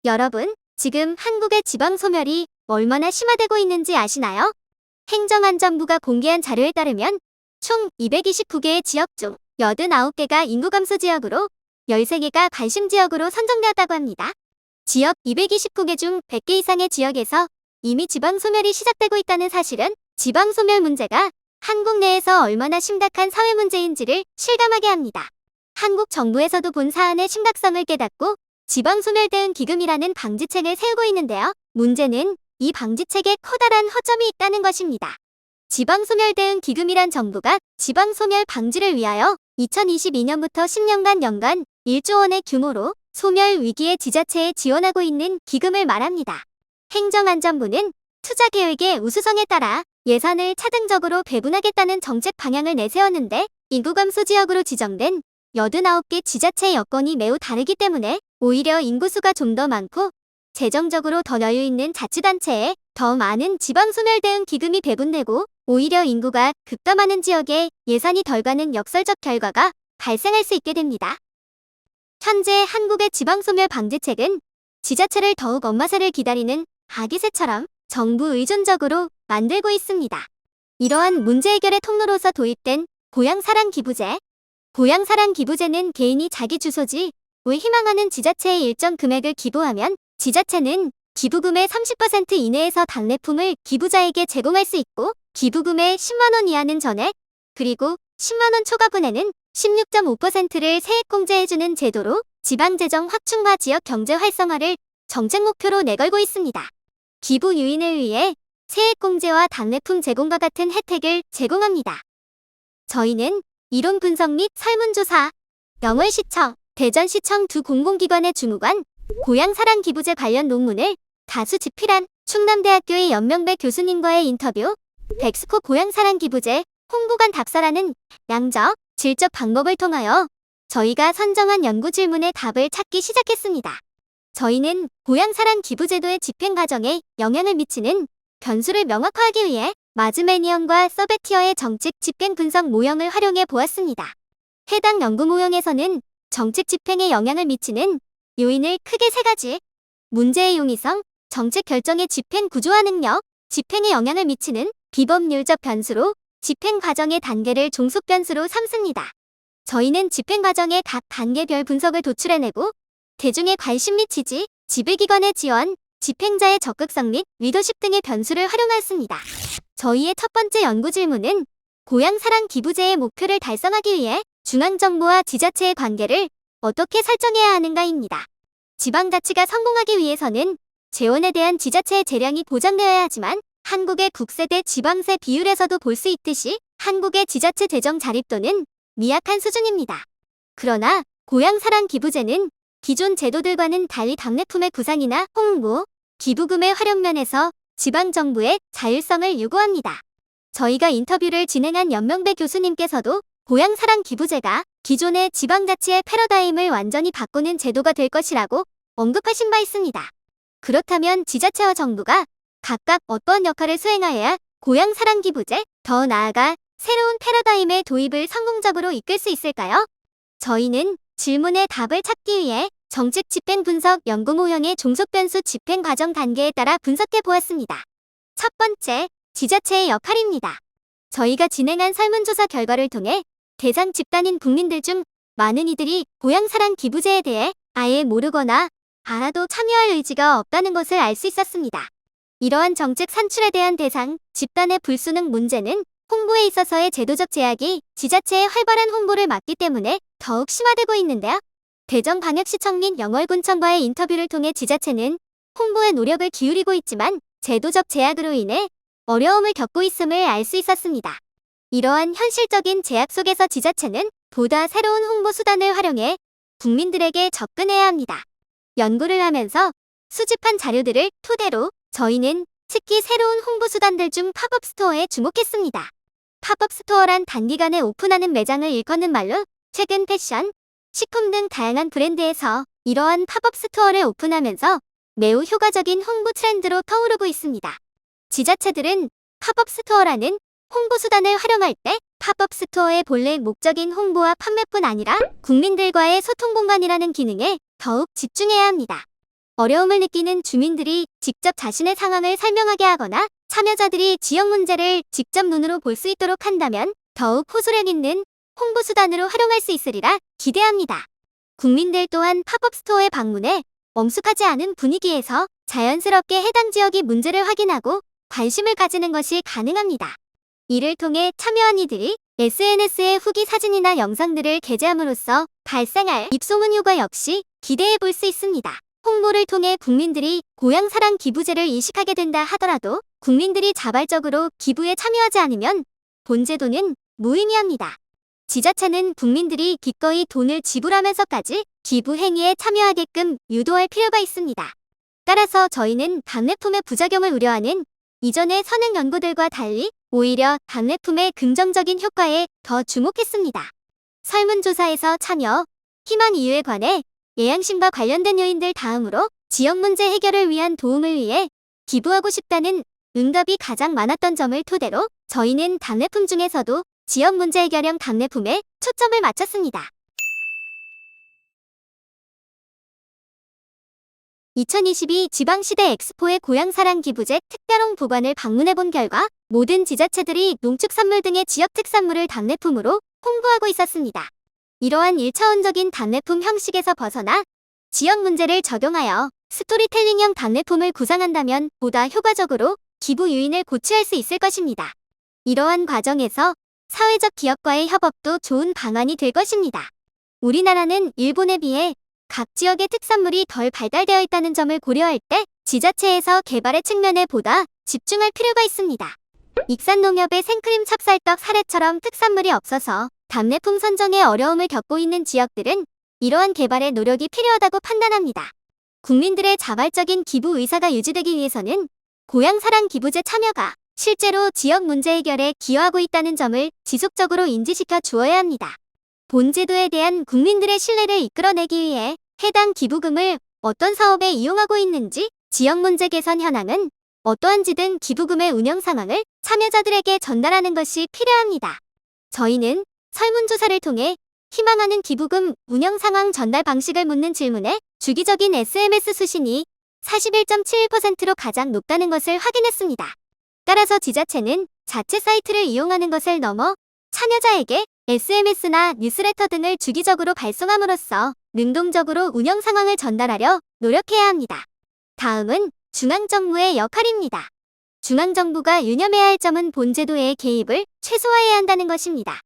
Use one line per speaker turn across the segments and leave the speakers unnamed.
여러분, 지금 한국의 지방 소멸이 얼마나 심화되고 있는지 아시나요? 행정안전부가 공개한 자료에 따르면 총 229개의 지역 중 89개가 인구 감소 지역으로 13개가 관심 지역으로 선정되었다고 합니다. 지역 229개 중 100개 이상의 지역에서 이미 지방 소멸이 시작되고 있다는 사실은 지방 소멸 문제가 한국 내에서 얼마나 심각한 사회 문제인지를 실감하게 합니다. 한국 정부에서도 본 사안의 심각성을 깨닫고 지방소멸 대응 기금이라는 방지책을 세우고 있는데요. 문제는 이 방지책에 커다란 허점이 있다는 것입니다. 지방소멸 대응 기금이란 정부가 지방소멸 방지를 위하여 2022년부터 10년간 연간 1조 원의 규모로 소멸 위기의 지자체에 지원하고 있는 기금을 말합니다. 행정안전부는 투자 계획의 우수성에 따라 예산을 차등적으로 배분하겠다는 정책 방향을 내세웠는데 인구 감소 지역으로 지정된 89개 지자체의 여건이 매우 다르기 때문에 오히려 인구수가 좀 더 많고 재정적으로 더 여유 있는 자치단체에 더 많은 지방소멸 대응 기금이 배분되고 오히려 인구가 급감하는 지역에 예산이 덜 가는 역설적 결과가 발생할 수 있게 됩니다. 현재 한국의 지방소멸 방지책은 지자체를 더욱 엄마새를 기다리는 아기새처럼 정부 의존적으로 만들고 있습니다. 이러한 문제 해결의 통로로서 도입된 고향사랑 기부제. 고향사랑 기부제는 개인이 자기 주소지에 희망하는 지자체에 일정 금액을 기부하면 지자체는 기부금의 30% 이내에서 답례품을 기부자에게 제공할 수 있고 기부금의 10만 원 이하는 전액, 그리고 10만 원 초과분에는 16.5%를 세액공제해주는 제도로 지방재정 확충과 지역 경제 활성화를 정책 목표로 내걸고 있습니다. 기부 유인을 위해 세액공제와 답례품 제공과 같은 혜택을 제공합니다. 저희는 이론 분석 및 설문조사, 영월시청, 대전시청 두 공공기관의 주무관, 고향사랑 기부제 관련 논문을 다수 집필한 충남대학교의 연명배 교수님과의 인터뷰, 백스코 고향사랑 기부제 홍보관 답사라는 양적, 질적 방법을 통하여 저희가 선정한 연구 질문의 답을 찾기 시작했습니다. 저희는 고향사랑 기부제도의 집행 과정에 영향을 미치는 변수를 명확화하기 위해 마즈메니언과 서베티어의 정책 집행 분석 모형을 활용해 보았습니다. 해당 연구 모형에서는 정책 집행에 영향을 미치는 요인을 크게 세 가지, 문제의 용이성, 정책 결정의 집행 구조화 능력, 집행에 영향을 미치는 비법률적 변수로 집행 과정의 단계를 종속 변수로 삼습니다. 저희는 집행 과정의 각 단계별 분석을 도출해내고 대중의 관심 및 지지, 지배기관의 지원, 집행자의 적극성 및 리더십 등의 변수를 활용하였습니다. 저희의 첫 번째 연구 질문은 고향사랑 기부제의 목표를 달성하기 위해 중앙정부와 지자체의 관계를 어떻게 설정해야 하는가입니다. 지방자치가 성공하기 위해서는 재원에 대한 지자체의 재량이 보장되어야 하지만 한국의 국세 대 지방세 비율에서도 볼 수 있듯이 한국의 지자체 재정 자립도는 미약한 수준입니다. 그러나 고향사랑 기부제는 기존 제도들과는 달리 답례품의 구상이나 홍보, 기부금의 활용 면에서 지방정부의 자율성을 요구합니다. 저희가 인터뷰를 진행한 연명배 교수님께서도 고향사랑 기부제가 기존의 지방자치의 패러다임을 완전히 바꾸는 제도가 될 것이라고 언급하신 바 있습니다. 그렇다면 지자체와 정부가 각각 어떤 역할을 수행하여야 고향사랑 기부제, 더 나아가 새로운 패러다임의 도입을 성공적으로 이끌 수 있을까요? 저희는 질문의 답을 찾기 위해 정책 집행 분석 연구 모형의 종속 변수 집행 과정 단계에 따라 분석해 보았습니다. 첫 번째, 지자체의 역할입니다. 저희가 진행한 설문조사 결과를 통해 대상 집단인 국민들 중 많은 이들이 고향사랑 기부제에 대해 아예 모르거나 알아도 참여할 의지가 없다는 것을 알 수 있었습니다. 이러한 정책 산출에 대한 대상 집단의 불수능 문제는 홍보에 있어서의 제도적 제약이 지자체의 활발한 홍보를 막기 때문에 더욱 심화되고 있는데요. 대전광역시청 및 영월군청과의 인터뷰를 통해 지자체는 홍보에 노력을 기울이고 있지만 제도적 제약으로 인해 어려움을 겪고 있음을 알 수 있었습니다. 이러한 현실적인 제약 속에서 지자체는 보다 새로운 홍보 수단을 활용해 국민들에게 접근해야 합니다. 연구를 하면서 수집한 자료들을 토대로 저희는 특히 새로운 홍보 수단들 중 팝업 스토어에 주목했습니다. 팝업 스토어란 단기간에 오픈하는 매장을 일컫는 말로 최근 패션, 식품 등 다양한 브랜드에서 이러한 팝업 스토어를 오픈하면서 매우 효과적인 홍보 트렌드로 떠오르고 있습니다. 지자체들은 팝업 스토어라는 홍보 수단을 활용할 때 팝업 스토어의 본래 목적인 홍보와 판매뿐 아니라 국민들과의 소통 공간이라는 기능에 더욱 집중해야 합니다. 어려움을 느끼는 주민들이 직접 자신의 상황을 설명하게 하거나 참여자들이 지역 문제를 직접 눈으로 볼 수 있도록 한다면 더욱 호소력 있는 홍보 수단으로 활용할 수 있으리라 기대합니다. 국민들 또한 팝업 스토어에 방문해 엄숙하지 않은 분위기에서 자연스럽게 해당 지역의 문제를 확인하고 관심을 가지는 것이 가능합니다. 이를 통해 참여한 이들이 SNS에 후기 사진이나 영상들을 게재함으로써 발생할 입소문 효과 역시 기대해 볼 수 있습니다. 홍보를 통해 국민들이 고향사랑 기부제를 인식하게 된다 하더라도 국민들이 자발적으로 기부에 참여하지 않으면 본제도는 무의미합니다. 지자체는 국민들이 기꺼이 돈을 지불하면서까지 기부 행위에 참여하게끔 유도할 필요가 있습니다. 따라서 저희는 답례품의 부작용을 우려하는 이전의 선행 연구들과 달리 오히려 답례품의 긍정적인 효과에 더 주목했습니다. 설문조사에서 참여, 희망 이유에 관해 예양심과 관련된 요인들 다음으로 지역 문제 해결을 위한 도움을 위해 기부하고 싶다는 응답이 가장 많았던 점을 토대로 저희는 답례품 중에서도 지역 문제 해결형 답례품에 초점을 맞췄습니다. 2022 지방시대 엑스포의 고향사랑 기부제 특별홍 보관을 방문해본 결과 모든 지자체들이 농축산물 등의 지역 특산물을 답례품으로 홍보하고 있었습니다. 이러한 1차원적인 답례품 형식에서 벗어나 지역 문제를 적용하여 스토리텔링형 답례품을 구상한다면 보다 효과적으로 기부 유인을 고취할 수 있을 것입니다. 이러한 과정에서 사회적 기업과의 협업도 좋은 방안이 될 것입니다. 우리나라는 일본에 비해 각 지역의 특산물이 덜 발달되어 있다는 점을 고려할 때 지자체에서 개발의 측면에 보다 집중할 필요가 있습니다. 익산농협의 생크림 찹쌀떡 사례처럼 특산물이 없어서 답례품 선정에 어려움을 겪고 있는 지역들은 이러한 개발에 노력이 필요하다고 판단합니다. 국민들의 자발적인 기부 의사가 유지되기 위해서는 고향사랑 기부제 참여가 실제로 지역 문제 해결에 기여하고 있다는 점을 지속적으로 인지시켜 주어야 합니다. 본제도에 대한 국민들의 신뢰를 이끌어내기 위해 해당 기부금을 어떤 사업에 이용하고 있는지, 지역 문제 개선 현황은 어떠한지 등 기부금의 운영 상황을 참여자들에게 전달하는 것이 필요합니다. 저희는 설문조사를 통해 희망하는 기부금 운영 상황 전달 방식을 묻는 질문에 주기적인 SMS 수신이 41.71%로 가장 높다는 것을 확인했습니다. 따라서 지자체는 자체 사이트를 이용하는 것을 넘어 참여자에게 SMS나 뉴스레터 등을 주기적으로 발송함으로써 능동적으로 운영 상황을 전달하려 노력해야 합니다. 다음은 중앙정부의 역할입니다. 중앙정부가 유념해야 할 점은 본제도의 개입을 최소화해야 한다는 것입니다.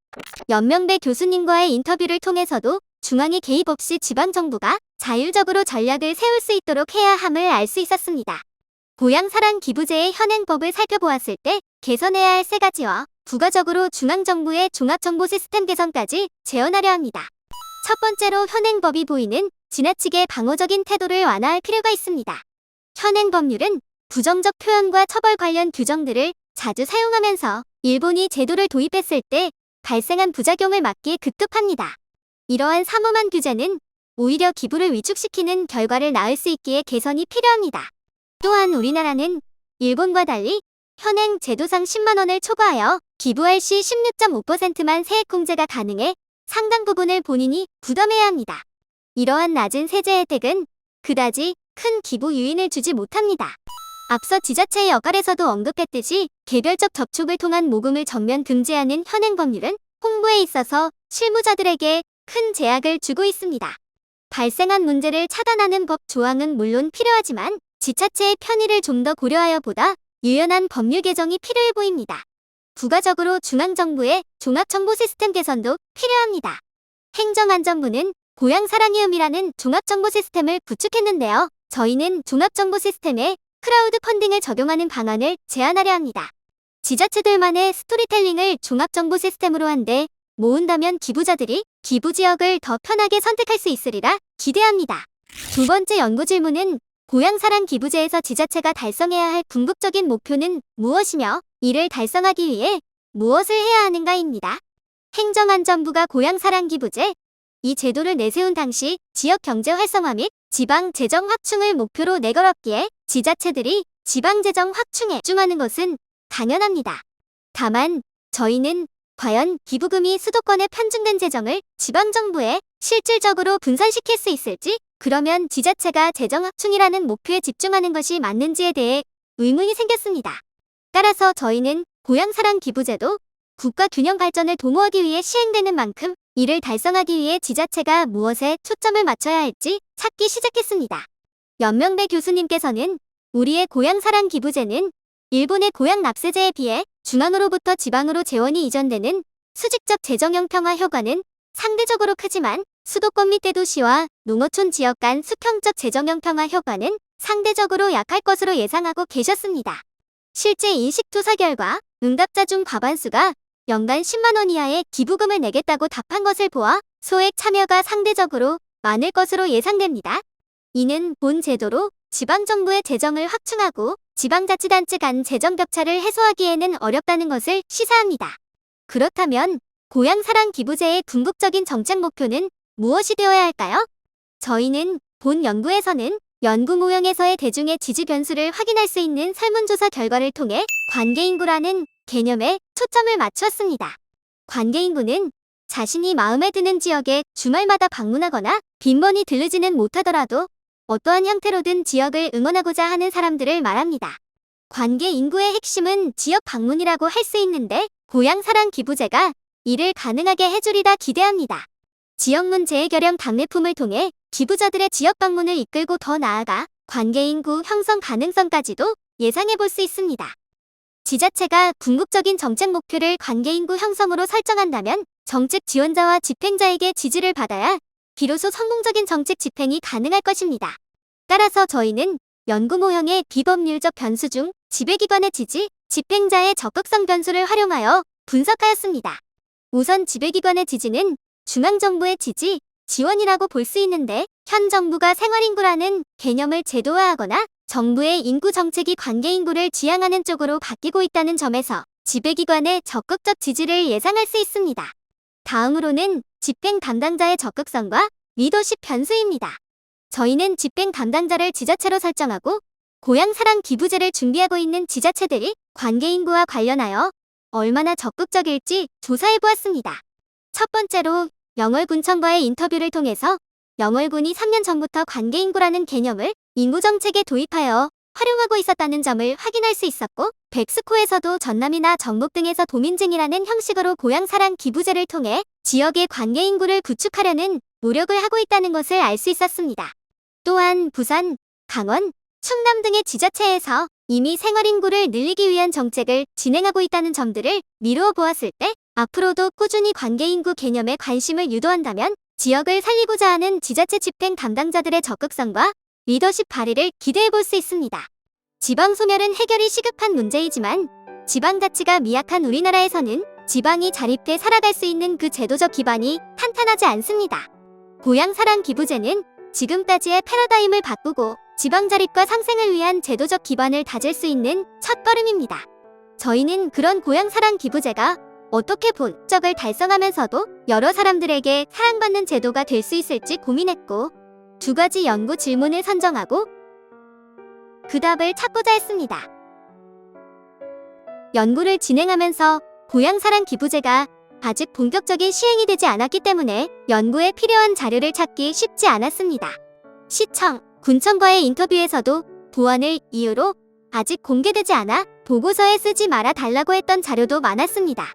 연명배 교수님과의 인터뷰를 통해서도 중앙의 개입 없이 지방정부가 자율적으로 전략을 세울 수 있도록 해야 함을 알 수 있었습니다. 고향사랑 기부제의 현행법을 살펴보았을 때 개선해야 할 3가지와 부가적으로 중앙정부의 종합정보 시스템 개선까지 제언하려 합니다. 첫 번째로 현행법이 보이는 지나치게 방어적인 태도를 완화할 필요가 있습니다. 현행 법률은 부정적 표현과 처벌 관련 규정들을 자주 사용하면서 일본이 제도를 도입했을 때 발생한 부작용을 막기에 급급합니다. 이러한 삼엄한 규제는 오히려 기부를 위축시키는 결과를 낳을 수 있기에 개선이 필요합니다. 또한 우리나라는 일본과 달리 현행 제도상 10만 원을 초과하여 기부할 시 16.5%만 세액공제가 가능해 상당 부분을 본인이 부담해야 합니다. 이러한 낮은 세제 혜택은 그다지 큰 기부 유인을 주지 못합니다. 앞서 지자체의 역할에서도 언급했듯이 개별적 접촉을 통한 모금을 전면 금지하는 현행 법률은 홍보에 있어서 실무자들에게 큰 제약을 주고 있습니다. 발생한 문제를 차단하는 법 조항은 물론 필요하지만 지자체의 편의를 좀 더 고려하여 보다 유연한 법률 개정이 필요해 보입니다. 부가적으로 중앙정부의 종합정보 시스템 개선도 필요합니다. 행정안전부는 고향사랑이음이라는 종합정보 시스템을 구축했는데요. 저희는 종합정보 시스템에 크라우드 펀딩을 적용하는 방안을 제안하려 합니다. 지자체들만의 스토리텔링을 종합정보 시스템으로 한데 모은다면 기부자들이 기부 지역을 더 편하게 선택할 수 있으리라 기대합니다. 두 번째 연구 질문은 고향사랑 기부제에서 지자체가 달성해야 할 궁극적인 목표는 무엇이며 이를 달성하기 위해 무엇을 해야 하는가입니다. 행정안전부가 고향사랑 기부제, 이 제도를 내세운 당시 지역 경제 활성화 및 지방 재정 확충을 목표로 내걸었기에 지자체들이 지방 재정 확충에 집중하는 것은 당연합니다. 다만 저희는 과연 기부금이 수도권에 편중된 재정을 지방정부에 실질적으로 분산시킬 수 있을지 그러면 지자체가 재정 확충이라는 목표에 집중하는 것이 맞는지에 대해 의문이 생겼습니다. 따라서 저희는 고향사랑 기부제도 국가 균형 발전을 도모하기 위해 시행되는 만큼 이를 달성하기 위해 지자체가 무엇에 초점을 맞춰야 할지 찾기 시작했습니다. 연명배 교수님께서는 우리의 고향사랑 기부제는 일본의 고향 납세제에 비해 중앙으로부터 지방으로 재원이 이전되는 수직적 재정형 평화 효과는 상대적으로 크지만 수도권 및 대도시와 농어촌 지역 간 수평적 재정형 평화 효과는 상대적으로 약할 것으로 예상하고 계셨습니다. 실제 인식조사 결과 응답자 중 과반수가 연간 10만 원 이하의 기부금을 내겠다고 답한 것을 보아 소액 참여가 상대적으로 많을 것으로 예상됩니다. 이는 본 제도로 지방정부의 재정을 확충하고 지방자치단체 간 재정 격차를 해소하기에는 어렵다는 것을 시사합니다. 그렇다면 고향사랑 기부제의 궁극적인 정책 목표는 무엇이 되어야 할까요? 저희는 본 연구에서는 연구 모형에서의 대중의 지지 변수를 확인할 수 있는 설문조사 결과를 통해 관계인구라는 개념에 초점을 맞추었습니다. 관계인구는 자신이 마음에 드는 지역에 주말마다 방문하거나 빈번히 들르지는 못하더라도 어떠한 형태로든 지역을 응원하고자 하는 사람들을 말합니다. 관계인구의 핵심은 지역 방문이라고 할 수 있는데 고향사랑 기부제가 이를 가능하게 해주리라 기대합니다. 지역 문제 해결형 답례품을 통해 기부자들의 지역 방문을 이끌고 더 나아가 관계인구 형성 가능성까지도 예상해 볼 수 있습니다. 지자체가 궁극적인 정책 목표를 관계인구 형성으로 설정한다면 정책 지원자와 집행자에게 지지를 받아야 비로소 성공적인 정책 집행이 가능할 것입니다. 따라서 저희는 연구 모형의 비법률적 변수 중 지배기관의 지지, 집행자의 적극성 변수를 활용하여 분석하였습니다. 우선 지배기관의 지지는 중앙정부의 지지, 지원이라고 볼 수 있는데 현 정부가 생활인구라는 개념을 제도화하거나 정부의 인구 정책이 관계인구를 지향하는 쪽으로 바뀌고 있다는 점에서 지배기관의 적극적 지지를 예상할 수 있습니다. 다음으로는 집행 담당자의 적극성과 리더십 변수입니다. 저희는 집행 담당자를 지자체로 설정하고 고향사랑 기부제를 준비하고 있는 지자체들이 관계인구와 관련하여 얼마나 적극적일지 조사해보았습니다. 첫 번째로 영월군청과의 인터뷰를 통해서 영월군이 3년 전부터 관계인구라는 개념을 인구정책에 도입하여 활용하고 있었다는 점을 확인할 수 있었고, 백스코에서도 전남이나 전북 등에서 도민증이라는 형식으로 고향사랑 기부제를 통해 지역의 관계인구를 구축하려는 노력을 하고 있다는 것을 알 수 있었습니다. 또한 부산, 강원, 충남 등의 지자체에서 이미 생활인구를 늘리기 위한 정책을 진행하고 있다는 점들을 미루어 보았을 때 앞으로도 꾸준히 관계인구 개념에 관심을 유도한다면 지역을 살리고자 하는 지자체 집행 담당자들의 적극성과 리더십 발휘를 기대해 볼 수 있습니다. 지방 소멸은 해결이 시급한 문제이지만 지방자치가 미약한 우리나라에서는 지방이 자립돼 살아갈 수 있는 그 제도적 기반이 탄탄하지 않습니다. 고향사랑 기부제는 지금까지의 패러다임을 바꾸고 지방 자립과 상생을 위한 제도적 기반을 다질 수 있는 첫걸음입니다. 저희는 그런 고향사랑 기부제가 어떻게 본적을 달성하면서도 여러 사람들에게 사랑받는 제도가 될 수 있을지 고민했고, 2가지 연구 질문을 선정하고 그 답을 찾고자 했습니다. 연구를 진행하면서 고향사랑 기부제가 아직 본격적인 시행이 되지 않았기 때문에 연구에 필요한 자료를 찾기 쉽지 않았습니다. 시청, 군청과의 인터뷰에서도 보안을 이유로 아직 공개되지 않아 보고서에 쓰지 말아 달라고 했던 자료도 많았습니다.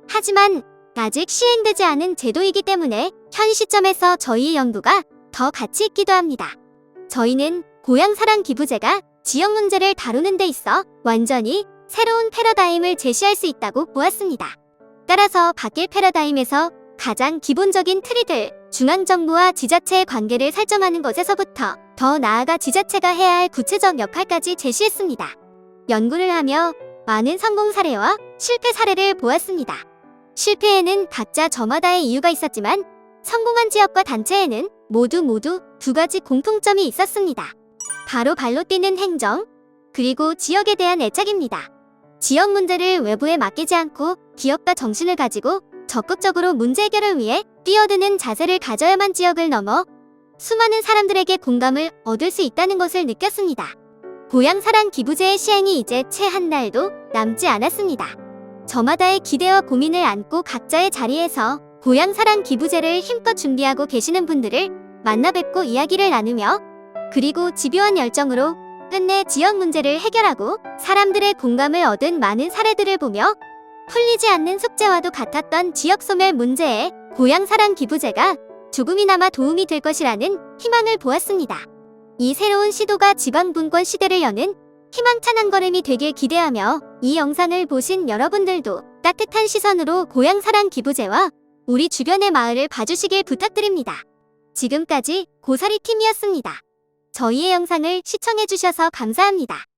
하지만 아직 시행되지 않은 제도이기 때문에 현 시점에서 저희의 연구가 더 가치 있기도 합니다. 저희는 고향사랑 기부제가 지역 문제를 다루는 데 있어 완전히 새로운 패러다임을 제시할 수 있다고 보았습니다. 따라서 바뀔 패러다임에서 가장 기본적인 틀이들, 중앙정부와 지자체의 관계를 설정하는 것에서부터 더 나아가 지자체가 해야 할 구체적 역할까지 제시했습니다. 연구를 하며 많은 성공 사례와 실패 사례를 보았습니다. 실패에는 각자 저마다의 이유가 있었지만 성공한 지역과 단체에는 모두 2가지 공통점이 있었습니다. 바로 발로 뛰는 행정, 그리고 지역에 대한 애착입니다. 지역 문제를 외부에 맡기지 않고 기업과 정신을 가지고 적극적으로 문제 해결을 위해 뛰어드는 자세를 가져야만 지역을 넘어 수많은 사람들에게 공감을 얻을 수 있다는 것을 느꼈습니다. 고향사랑 기부제의 시행이 이제 채 한 달도 남지 않았습니다. 저마다의 기대와 고민을 안고 각자의 자리에서 고향사랑 기부제를 힘껏 준비하고 계시는 분들을 만나 뵙고 이야기를 나누며 그리고 집요한 열정으로 끝내 지역 문제를 해결하고 사람들의 공감을 얻은 많은 사례들을 보며 풀리지 않는 숙제와도 같았던 지역 소멸 문제에 고향 사랑 기부제가 조금이나마 도움이 될 것이라는 희망을 보았습니다. 이 새로운 시도가 지방 분권 시대를 여는 희망찬 한 걸음이 되길 기대하며 이 영상을 보신 여러분들도 따뜻한 시선으로 고향 사랑 기부제와 우리 주변의 마을을 봐주시길 부탁드립니다. 지금까지 고사리 팀이었습니다. 저희의 영상을 시청해주셔서 감사합니다.